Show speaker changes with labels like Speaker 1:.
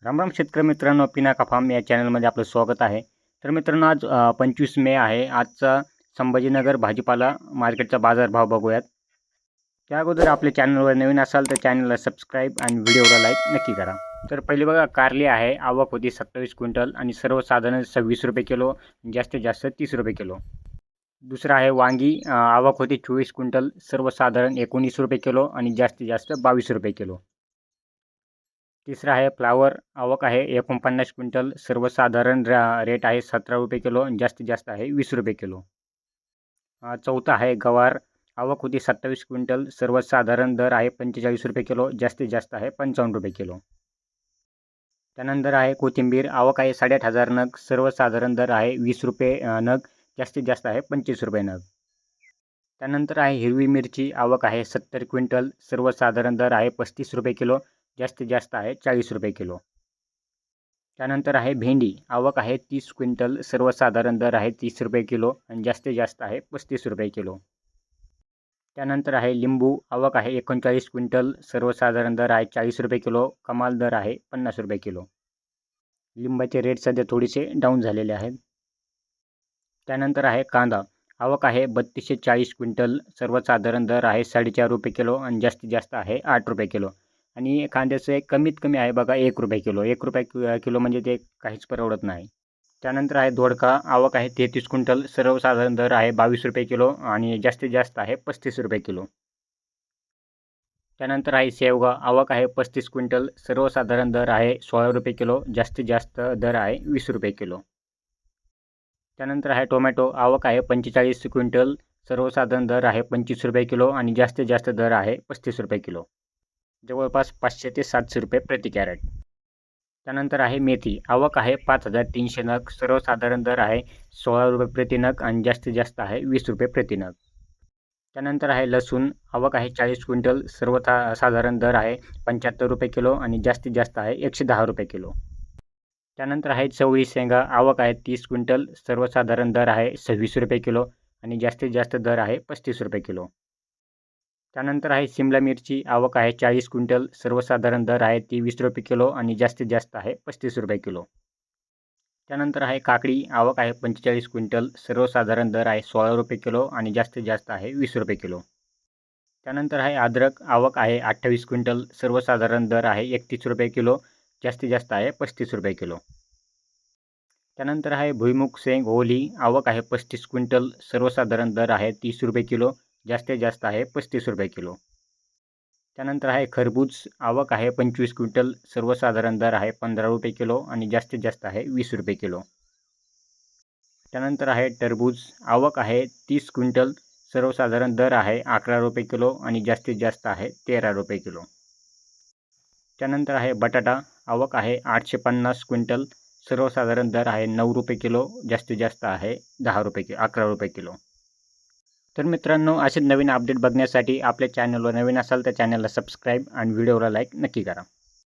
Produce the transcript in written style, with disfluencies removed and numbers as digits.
Speaker 1: राम शेतकरी मित्रांनो, पिनाका फार्म या चॅनलमध्ये आपलं स्वागत आहे। तर मित्रांनो, आज 25 मे आहे। आजचा संभाजीनगर भाजीपाला मार्केटचा बाजारभाव बघूयात। त्या अगोदर आपल्या चॅनलवर नवीन असाल तर चॅनलला सबस्क्राईब आणि व्हिडिओला लाईक नक्की करा। तर पहिली बघा, कारली आहे, आवक होती 27 क्विंटल आणि सर्वसाधारण 26 रुपये किलो, जास्तीत जास्त 30 रुपये किलो। दुसरा आहे वांगी, आवक होती 24 क्विंटल, सर्वसाधारण 19 रुपये किलो आणि जास्तीत जास्त 22 रुपये किलो। तिसरा आहे फ्लावर, आवक आहे 49 क्विंटल, सर्वसाधारण रेट आहे 17 रुपये किलो आणि जास्तीत जास्त आहे 20 रुपये किलो। चौथा आहे गवार, आवक होती 27 क्विंटल, सर्वसाधारण दर आहे 45 रुपये किलो, जास्तीत जास्त आहे 55 रुपये किलो। त्यानंतर आहे कोथिंबीर, आवक आहे 8,500 नग, सर्वसाधारण दर आहे 20 रुपये नग, जास्तीत जास्त आहे 25 रुपये नग। त्यानंतर आहे हिरवी मिरची, आवक आहे 70 क्विंटल, सर्वसाधारण दर आहे 35 रुपये किलो, जास्तीत जास्त आहे 40 रुपये किलो। त्यानंतर आहे भेंडी, आवक आहे 30 क्विंटल, सर्वसाधारण दर आहे 30 रुपये किलो आणि जास्तीत जास्त आहे 35 रुपये किलो। त्यानंतर आहे लिंबू, आवक आहे 39 क्विंटल, सर्वसाधारण दर आहे 40 रुपये किलो, कमाल दर आहे 50 रुपये किलो। लिंबाचे रेट सध्या थोडेसे डाऊन झालेले आहेत। त्यानंतर आहे कांदा, आवक आहे 3240 क्विंटल, सर्वसाधारण दर आहे 4.5 रुपये किलो आणि जास्तीत जास्त आहे 8 रुपये किलो। आणि कांद्याचं एक कमीत कमी आहे बघा 1 रुपये किलो, 1 रुपये किलो म्हणजे ते काहीच परवडत नाही। त्यानंतर आहे दोडका, आवक आहे 33 क्विंटल, सर्वसाधारण दर आहे 22 रुपये किलो आणि जास्तीत जास्त आहे 35 रुपये किलो। त्यानंतर आहे शेवगा, आवक आहे 35 क्विंटल, सर्वसाधारण दर आहे 16 रुपये किलो, जास्तीत जास्त दर आहे 20 रुपये किलो। त्यानंतर आहे टोमॅटो, आवक आहे 45 क्विंटल, सर्वसाधारण दर आहे 25 रुपये किलो आणि जास्तीत जास्त दर आहे 35 रुपये किलो, जवळपास 500 ते 700 रुपये प्रति कॅरेट। त्यानंतर आहे मेथी, आवक आहे 5300 नग, सर्वसाधारण दर आहे 16 रुपये प्रति नग आणि जास्तीत जास्त आहे 20 रुपये प्रति नग। त्यानंतर आहे लसूण, आवक आहे 40 क्विंटल, सर्वसाधारण दर आहे 75 रुपये किलो आणि जास्तीत जास्त आहे 110 रुपये किलो। त्यानंतर आहे चवळी शेंगा, आवक आहे 30 क्विंटल, सर्वसाधारण दर आहे 26 रुपये किलो आणि जास्तीत जास्त दर आहे 35 रुपये किलो। त्यानंतर आहे शिमला मिरची, आवक आहे 40 क्विंटल, सर्वसाधारण दर आहे 23 रुपये किलो आणि जास्तीत जास्त आहे 35 रुपये किलो। त्यानंतर आहे काकडी, आवक आहे 45 क्विंटल, सर्वसाधारण दर आहे 16 रुपये किलो आणि जास्तीत जास्त आहे 20 रुपये किलो। त्यानंतर आहे अद्रक, आवक आहे 28 क्विंटल, सर्वसाधारण दर आहे 31 रुपये किलो, जास्तीत जास्त आहे 35 रुपये किलो। त्यानंतर आहे भुईमुग शेंग ओली, आवक आहे 35 क्विंटल, सर्वसाधारण दर आहे 30 रुपये किलो, जास्तीत जास्त आहे 35 रुपये किलो। त्यानंतर आहे खरबूज, आवक आहे 25 क्विंटल, सर्वसाधारण दर आहे 15 रुपये किलो आणि जास्तीत जास्त आहे 20 रुपये किलो। त्यानंतर आहे टरबूज, आवक आहे 30 क्विंटल, सर्वसाधारण दर आहे 11 रुपये किलो आणि जास्तीत जास्त आहे 13 रुपये किलो। त्यानंतर आहे बटाटा, आवक आहे 850 क्विंटल, सर्वसाधारण दर आहे 9 रुपये किलो, जास्तीत जास्त आहे 11 रुपये किलो। तर मित्रांनो, असे नवीन अपडेट बघण्यासाठी आपल्या चॅनलवर नवीन असाल तर चॅनलला सबस्क्राईब आणि व्हिडिओला लाईक नक्की करा।